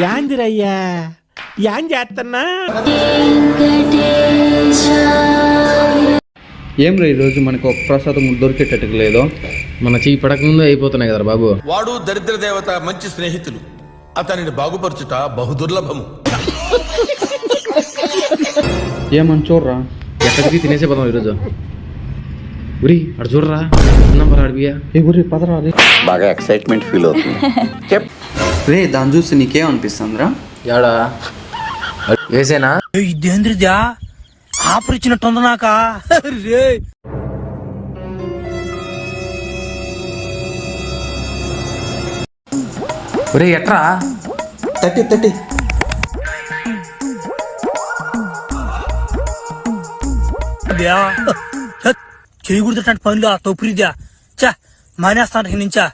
యాందిరయ్యా an చేస్తున్నా. ఏం రా ఈరోజు మనకు ఒక ప్రసాదం దొరికేటట్టు లేదు. మన చెయ్యి పడకముందు అయిపోతున్నాయి కదా బాబు. వాడు దరిద్ర దేవత మంచి స్నేహితులు, అతనిని బాగుపరచుట బహుదుర్లభము. ఏమని చూడరా, ఎక్కడికి తినేసే పదం ఈరోజు. ఉరి అటు చూడరా నంబర్ అడిగియా. ఏ ఊరి పదరా రే. బాగా ఎక్సైట్మెంట్ ఫీల్ అవుతుంది. రే దాన్ని చూసి నీకేమనిపిస్తుందిరా? యాడా వేసేనా? ఇదేంద్రిదా ఆఫర్ ఇచ్చినట్టుంది నాక. ఒరే ఎట్రా 30 చేయకూడదు పనులు తొప్పురిద్యా. చా మానేస్తాను నుంచా.